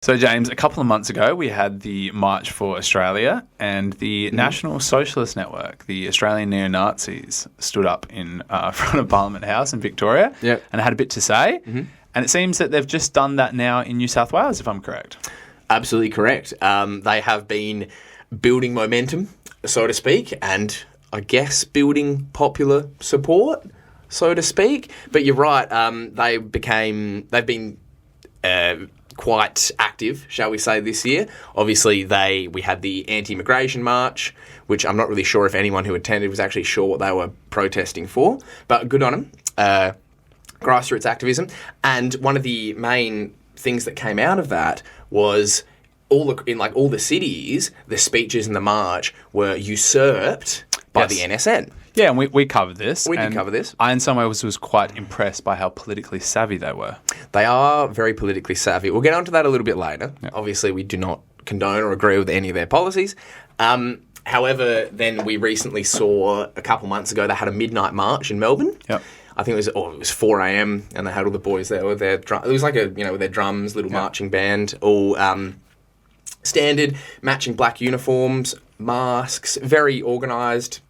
So, James, a couple of months ago, we had the March for Australia, and the National Socialist Network, the Australian neo-Nazis, stood up in front of Parliament House in Victoria and had a bit to say. And it seems that they've just done that now in New South Wales, if I'm correct. Absolutely correct. They have been building momentum, so to speak, and I guess building popular support, so to speak. But you're right, they've been quite active, shall we say, this year. Obviously, we had the anti-immigration march, which I'm not really sure if anyone who attended was actually sure what they were protesting for, but good on them. Grassroots activism. And one of the main things that came out of that was in all the cities, the speeches in the march were usurped by the NSN. Yeah, and we covered this. We did cover this. I, in some ways, was quite impressed by how politically savvy they were. They are very politically savvy. We'll get onto that a little bit later. Yeah. Obviously, we do not condone or agree with any of their policies. However, then we recently saw, a couple months ago, they had a midnight march in Melbourne. Yep. I think it was 4 a.m. and they had all the boys there with their it was like with their drums, little marching band, all standard, matching black uniforms, masks, very organised,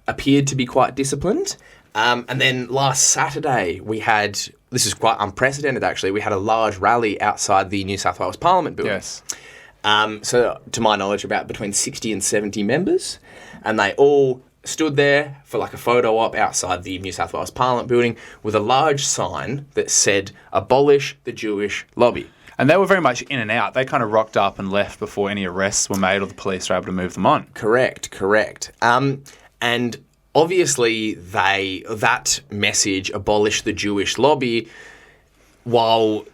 appeared to be quite disciplined. And then last Saturday this is quite unprecedented actually, we had a large rally outside the New South Wales Parliament building. Yes. So to my knowledge, about between 60 and 70 members, and they all stood there for like a photo op outside the New South Wales Parliament building with a large sign that said, "Abolish the Jewish lobby." And they were very much in and out. They kind of rocked up and left before any arrests were made or the police were able to move them on. Correct. And obviously that message, "Abolish the Jewish lobby," while,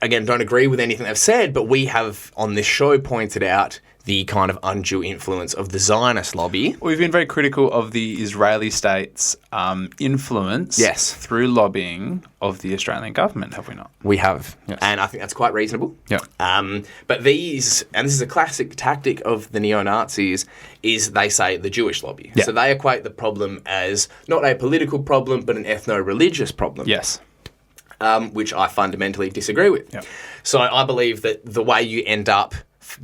again, don't agree with anything they've said, but we have on this show pointed out the kind of undue influence of the Zionist lobby. We've been very critical of the Israeli state's influence through lobbying of the Australian government, have we not? We have. Yes. And I think that's quite reasonable. Yeah. But this is a classic tactic of the neo-Nazis, is they say the Jewish lobby. Yeah. So they equate the problem as not a political problem, but an ethno-religious problem. Yes. Which I fundamentally disagree with. Yep. So I believe that the way you end up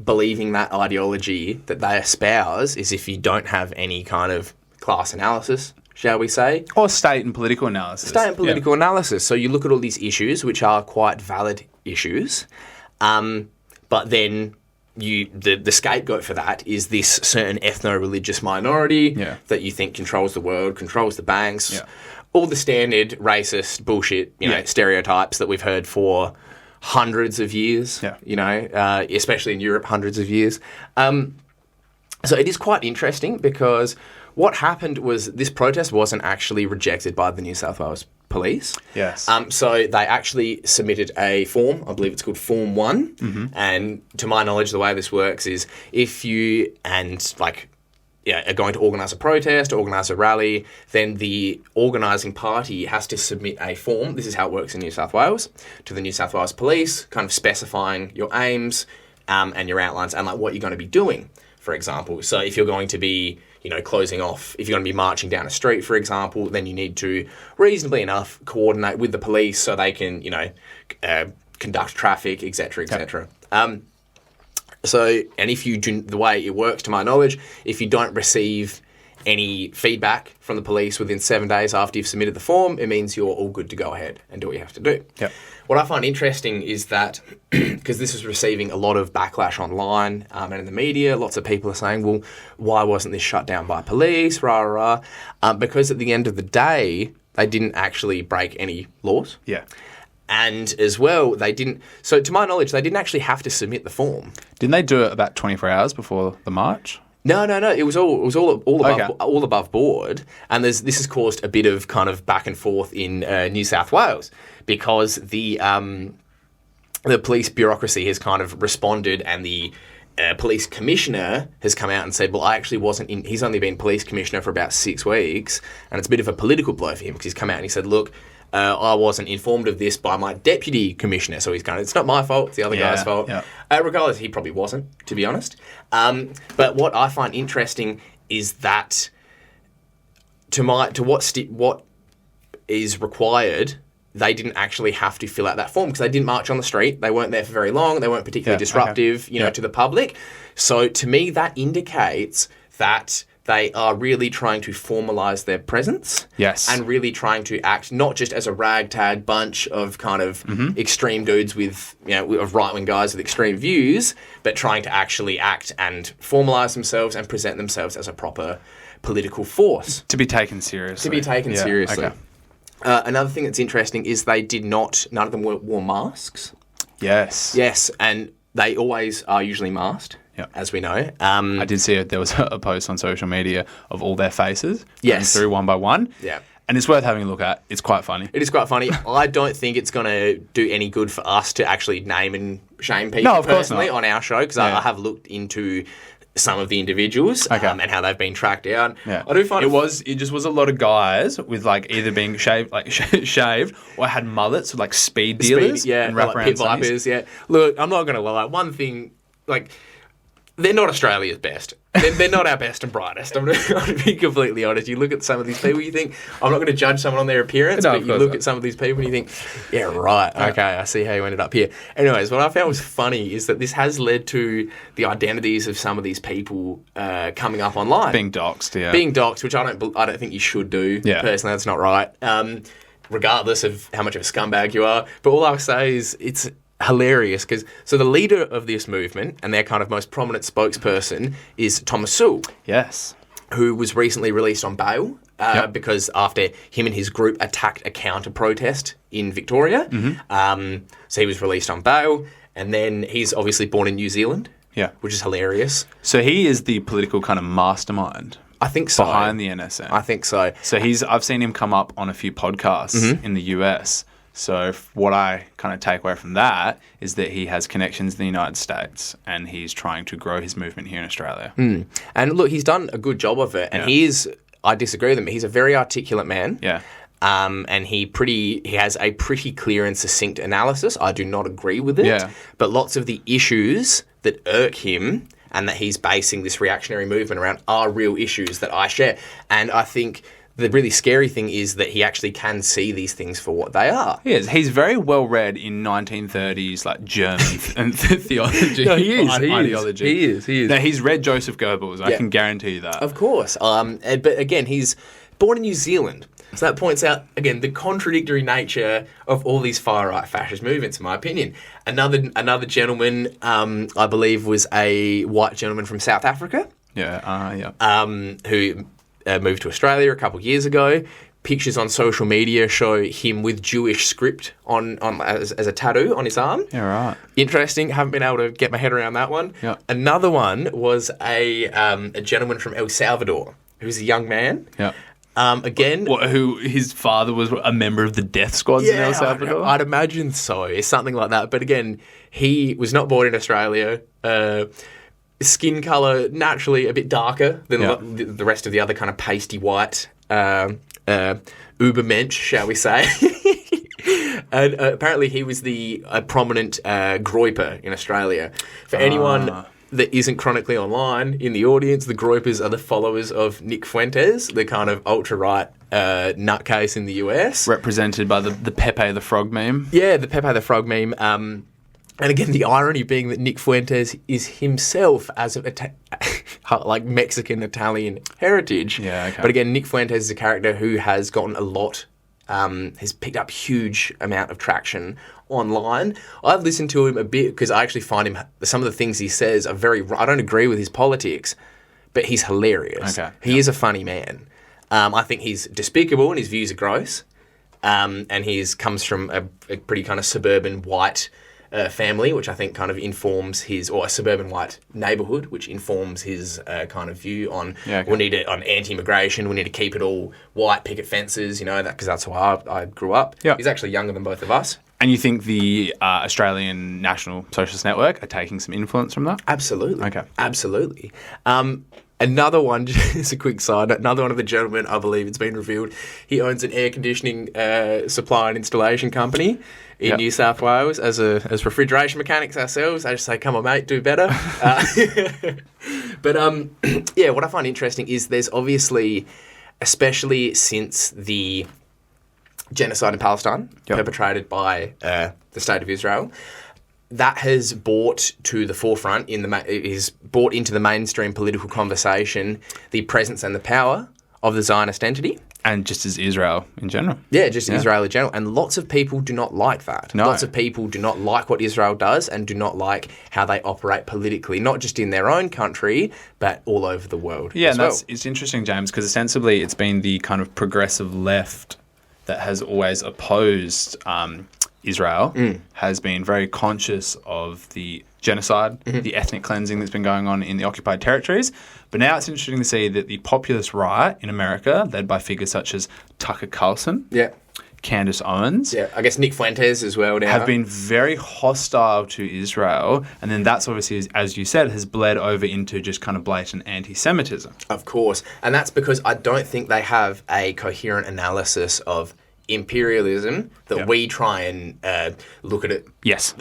believing that ideology that they espouse is if you don't have any kind of class analysis, shall we say. Or state and political analysis. Analysis. So you look at all these issues, which are quite valid issues, but then the scapegoat for that is this certain ethno-religious minority that you think controls the world, controls the banks, all the standard racist bullshit, stereotypes that we've heard for hundreds of years, especially in Europe, hundreds of years. So it is quite interesting because what happened was this protest wasn't actually rejected by the New South Wales Police. Yes. So they actually submitted a form, I believe it's called Form 1, and to my knowledge the way this works is if you are going to organise a protest, organise a rally, then the organising party has to submit a form, this is how it works in New South Wales, to the New South Wales Police, kind of specifying your aims and your outlines and like what you're going to be doing, for example. So if you're going to be, closing off, if you're going to be marching down a street, for example, then you need to reasonably enough coordinate with the police so they can, conduct traffic, etc., etc. So, and if you do, the way it works, to my knowledge, if you don't receive any feedback from the police within 7 days after you've submitted the form, it means you're all good to go ahead and do what you have to do. Yep. What I find interesting is that, because this is receiving a lot of backlash online and in the media, lots of people are saying, well, why wasn't this shut down by police, because at the end of the day, they didn't actually break any laws. Yeah. And as well, so to my knowledge, they didn't actually have to submit the form. Didn't they do it about 24 hours before the march? No. It was all above board, and this has caused a bit of kind of back and forth in New South Wales because the police bureaucracy has kind of responded, and the police commissioner has come out and said, well, I actually wasn't in. He's only been police commissioner for about 6 weeks, and it's a bit of a political blow for him because he's come out and he said, look, I wasn't informed of this by my deputy commissioner, so he's kind of, it's not my fault, it's the other guy's fault. Yeah. Regardless, he probably wasn't, to be honest. But what I find interesting is that what is required they didn't actually have to fill out that form because they didn't march on the street. They weren't there for very long. They weren't particularly disruptive, to the public. So to me, that indicates that they are really trying to formalise their presence. Yes. And really trying to act not just as a ragtag bunch of kind of extreme dudes with, of right-wing guys with extreme views, but trying to actually act and formalise themselves and present themselves as a proper political force. To be taken seriously. To be taken seriously. Okay. Another thing that's interesting is none of them wore masks. Yes. Yes, and they always are usually masked. Yep. As we know. I did see there was a post on social media of all their faces going Yes. through one by one. Yeah. And it's worth having a look at. It's quite funny. It is quite funny. I don't think it's going to do any good for us to actually name and shame people No, of course personally not. on our show because I have looked into some of the individuals and how they've been tracked down. Yeah. I do find it just was a lot of guys with either being shaved or had mullets with speed dealers and like pit vipers. Yeah. Look, I'm not going to lie. One thing, they're not Australia's best. They're not our best and brightest. I'm going to be completely honest. You look at some of these people, you think, I'm not going to judge someone on their appearance, but you look at some of these people and you think, yeah, right, okay, I see how you ended up here. Anyways, what I found was funny is that this has led to the identities of some of these people coming up online. Being doxed, yeah. Being doxed, which I don't think you should do. Yeah. Personally, that's not right. Regardless of how much of a scumbag you are. But all I'll say is it's hilarious because the leader of this movement and their kind of most prominent spokesperson is Thomas Sewell. Yes. Who was recently released on bail because after him and his group attacked a counter-protest in Victoria. So he was released on bail and then he's obviously born in New Zealand. Yeah. Which is hilarious. So he is the political kind of mastermind. I think so. Behind the NSN. I think so. So I've seen him come up on a few podcasts in the US. So what I kind of take away from that is that he has connections in the United States and he's trying to grow his movement here in Australia. And look, he's done a good job of it. And I disagree with him, but he's a very articulate man. Yeah. And he has a pretty clear and succinct analysis. I do not agree with it. Yeah. But lots of the issues that irk him and that he's basing this reactionary movement around are real issues that I share. And I think the really scary thing is that he actually can see these things for what they are. He is. He's very well read in 1930s German and theology. No, he is. Ideology. He is. No, he's read Joseph Goebbels. I can guarantee you that. Of course. But again, he's born in New Zealand. So that points out, again, the contradictory nature of all these far-right fascist movements, in my opinion. Another gentleman, I believe, was a white gentleman from South Africa. Yeah. Who moved to Australia a couple of years ago. Pictures on social media show him with Jewish script on as a tattoo on his arm. Yeah, right. Interesting. Haven't been able to get my head around that one. Yeah. Another one was a gentleman from El Salvador who's a young man. Yeah. Again, who his father was a member of the death squads in El Salvador? I'd imagine so. It's something like that. But again, he was not born in Australia. Skin colour naturally a bit darker than the rest of the other kind of pasty white Ubermensch, shall we say. And apparently he was a prominent groiper in Australia. For anyone that isn't chronically online in the audience, the groipers are the followers of Nick Fuentes, the kind of ultra-right nutcase in the US. Represented by the Pepe the Frog meme. Yeah, the Pepe the Frog meme. And again, the irony being that Nick Fuentes is himself as of Mexican-Italian heritage. Yeah, okay. But again, Nick Fuentes is a character who has gotten a lot, has picked up huge amount of traction online. I've listened to him a bit because I actually find him, some of the things he says are I don't agree with his politics, but he's hilarious. Okay. He is a funny man. I think he's despicable and his views are gross. And he comes from a pretty kind of suburban white family, which I think kind of informs or a suburban white neighbourhood, which informs his kind of view on on anti-immigration. We need to keep it all white, picket fences, because that's how I grew up. Yeah. He's actually younger than both of us. And you think the Australian National Socialist Network are taking some influence from that? Absolutely. Okay. Absolutely. Another one, just a quick side, another one of the gentlemen, I believe it's been revealed, he owns an air conditioning supply and installation company in New South Wales. As refrigeration mechanics ourselves, I just say, come on, mate, do better. But what I find interesting is there's obviously, especially since the genocide in Palestine, perpetrated by the State of Israel. That has brought to the forefront, is brought into the mainstream political conversation the presence and the power of the Zionist entity. And just as Israel in general. Yeah, just Israel in general. And lots of people do not like that. No. Lots of people do not like what Israel does and do not like how they operate politically, not just in their own country, but all over the world. Yeah, and it's interesting, James, because ostensibly it's been the kind of progressive left that has always opposed Israel, has been very conscious of the genocide, the ethnic cleansing that's been going on in the occupied territories. But now it's interesting to see that the populist right in America, led by figures such as Tucker Carlson, Candace Owens, I guess Nick Fuentes as well now, have been very hostile to Israel. And then that's obviously, as you said, has bled over into just kind of blatant anti-Semitism. Of course. And that's because I don't think they have a coherent analysis of imperialism that we try and look at it. Yes.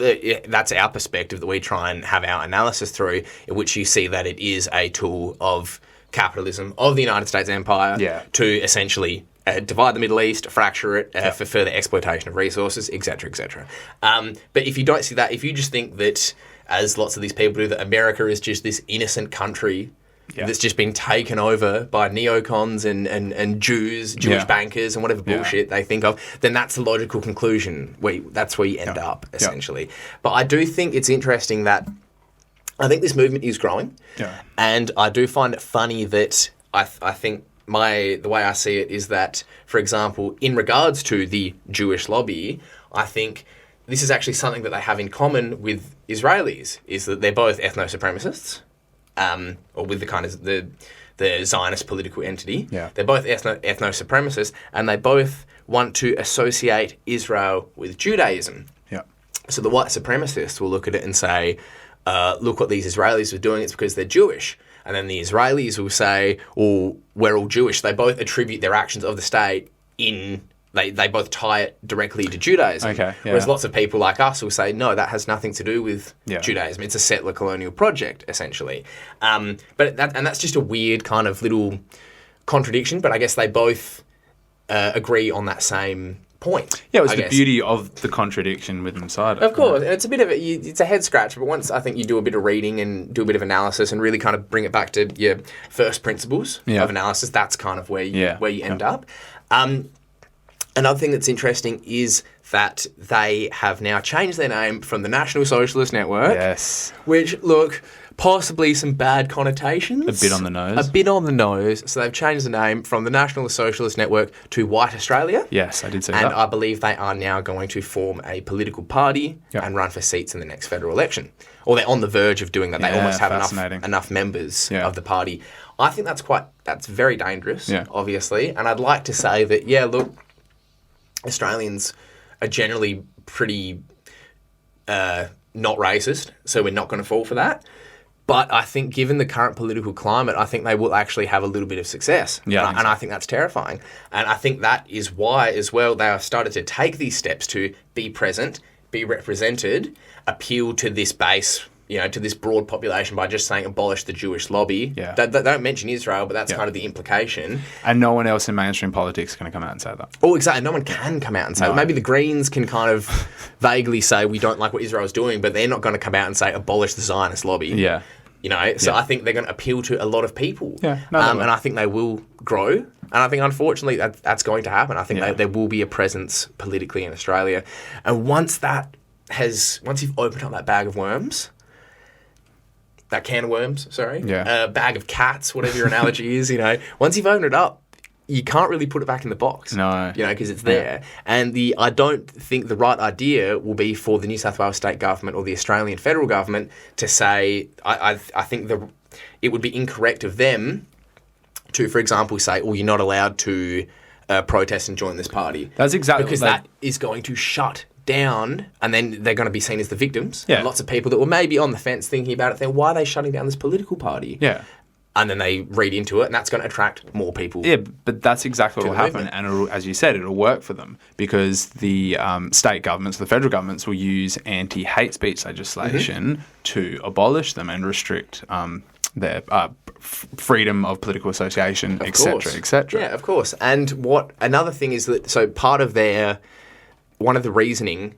That's our perspective that we try and have our analysis through, in which you see that it is a tool of capitalism, of the United States empire, to essentially divide the Middle East, fracture it for further exploitation of resources, etc., etc. But if you don't see that, if you just think that, as lots of these people do, that America is just this innocent country that's just been taken over by neocons and Jewish bankers and whatever bullshit they think of, then that's the logical conclusion. That's where you end up, essentially. But I do think it's interesting that I think this movement is growing. And I do find it funny that I think the way I see it is that, for example, in regards to the Jewish lobby, I think this is actually something that they have in common with Israelis, is that they're both ethno-supremacists. Or with the kind of the Zionist political entity. They're both ethno-supremacists, and they both want to associate Israel with Judaism. So the white supremacists will look at it and say, look what these Israelis are doing, it's because they're Jewish. And then the Israelis will say, oh, we're all Jewish. They both attribute their actions of the state They both tie it directly to Judaism. Whereas lots of people like us will say, no, that has nothing to do with Judaism. It's a settler colonial project, essentially. But that's just a weird kind of little contradiction, but I guess they both agree on that same point. Yeah, it was the beauty of the contradiction with inside. Of course. And it's a bit of it's a head scratch, but once I think you do a bit of reading and do a bit of analysis and really kind of bring it back to your first principles of analysis, that's kind of where you end up. Another thing that's interesting is that they have now changed their name from the National Socialist Network. Which, look, possibly some bad connotations. A bit on the nose. A bit on the nose. So they've changed the name from the National Socialist Network to White Australia. Yes, I did see that. And I believe they are now going to form a political party and run for seats in the next federal election. Or they're on the verge of doing that. They almost have enough members of the party. I think that's very dangerous, obviously. And I'd like to say that, look, Australians are generally pretty not racist, so we're not going to fall for that. But I think given the current political climate, I think they will actually have a little bit of success. And I think that's terrifying. And I think that is why, as well, they have started to take these steps to be present, be represented, appeal to this base, to this broad population by just saying abolish the Jewish lobby. They don't mention Israel, but that's kind of the implication. And no one else in mainstream politics is going to come out and say that. Oh, exactly. No one can come out and say that. Maybe the Greens can kind of vaguely say we don't like what Israel's doing, but they're not going to come out and say abolish the Zionist lobby. So I think they're going to appeal to a lot of people. And I think they will grow. And I think, unfortunately, that's going to happen. I think there will be a presence politically in Australia. And once you've opened up that bag of worms, that can of worms, bag of cats, whatever your analogy is, once you've opened it up, you can't really put it back in the box. Because it's there. And I don't think the right idea will be for the New South Wales state government or the Australian federal government to say, I think it would be incorrect of them to, for example, say, you're not allowed to protest and join this party. That's exactly because that is going to shut down, and then they're going to be seen as the victims. And lots of people that were maybe on the fence thinking about it, then why are they shutting down this political party? And then they read into it, and that's going to attract more people. Yeah, but that's exactly what will happen. And it'll, as you said, it'll work for them because the state governments, the federal governments, will use anti-hate speech legislation to abolish them and restrict their freedom of political association, etc., etc. Yeah, of course. And another thing is that part of the reasoning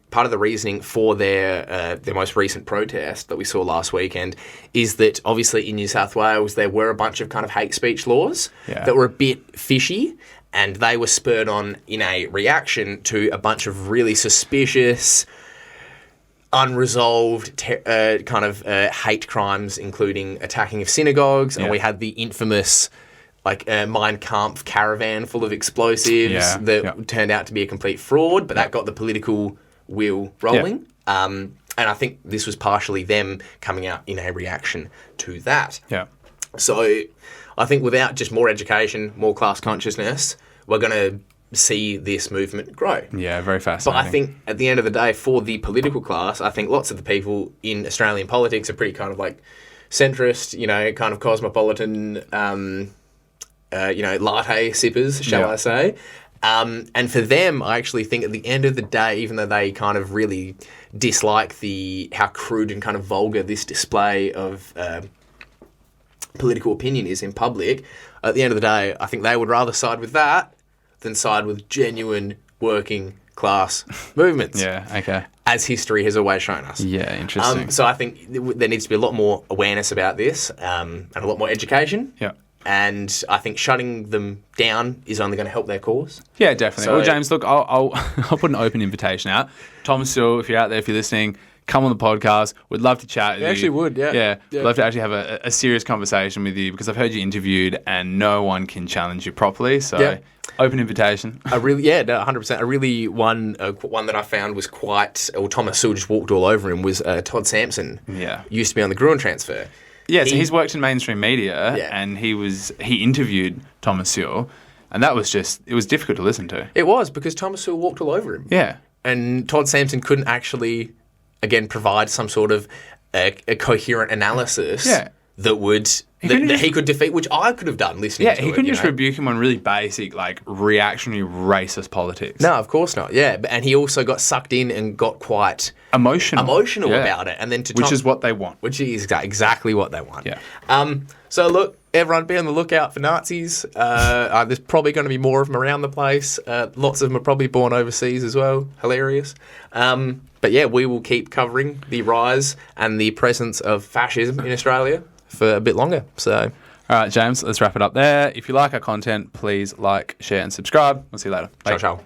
for their most recent protest that we saw last weekend is that obviously in New South Wales there were a bunch of kind of hate speech laws that were a bit fishy, and they were spurred on in a reaction to a bunch of really suspicious, unresolved hate crimes, including attacking of synagogues, and we had the infamous Mein Kampf caravan full of explosives that turned out to be a complete fraud, but that got the political wheel rolling. And I think this was partially them coming out in a reaction to that. Yeah. So I think without just more education, more class consciousness, we're going to see this movement grow. Yeah, very fascinating. But I think at the end of the day, for the political class, I think lots of the people in Australian politics are pretty kind of centrist, kind of cosmopolitan, latte sippers, shall I say. And for them, I actually think at the end of the day, even though they kind of really dislike how crude and kind of vulgar this display of political opinion is in public, at the end of the day, I think they would rather side with that than side with genuine working class movements. Yeah, okay. As history has always shown us. Yeah, interesting. So I think there needs to be a lot more awareness about this and a lot more education. Yeah. And I think shutting them down is only going to help their cause. Yeah, definitely. Well, James, look, I'll put an open invitation out. Thomas Sewell, if you're out there, if you're listening, come on the podcast. We'd love to chat with you. Actually would, yeah. Yeah. We'd love to actually have a serious conversation with you, because I've heard you interviewed and no one can challenge you properly. So open invitation. 100%. A really one that I found was Thomas Sewell just walked all over him, was Todd Sampson. Yeah. Used to be on the Gruen transfer. Yeah, so he's worked in mainstream media, and he interviewed Thomas Sewell, and it was difficult to listen to. It was, because Thomas Sewell walked all over him. Yeah. And Todd Sampson couldn't actually, again, provide some sort of a coherent analysis that he could defeat, which I could have done listening to it. Yeah, he couldn't just rebuke him on really basic, reactionary racist politics. No, of course not. Yeah, and he also got sucked in and got quite emotional about it, and then which is what they want. Which is exactly what they want. Yeah. So look, everyone, be on the lookout for Nazis. There's probably going to be more of them around the place. Lots of them are probably born overseas as well. Hilarious. But yeah, we will keep covering the rise and the presence of fascism in Australia for a bit longer. So, all right, James, let's wrap it up there. If you like our content, please like, share, and subscribe. We'll see you later. Ciao, ciao.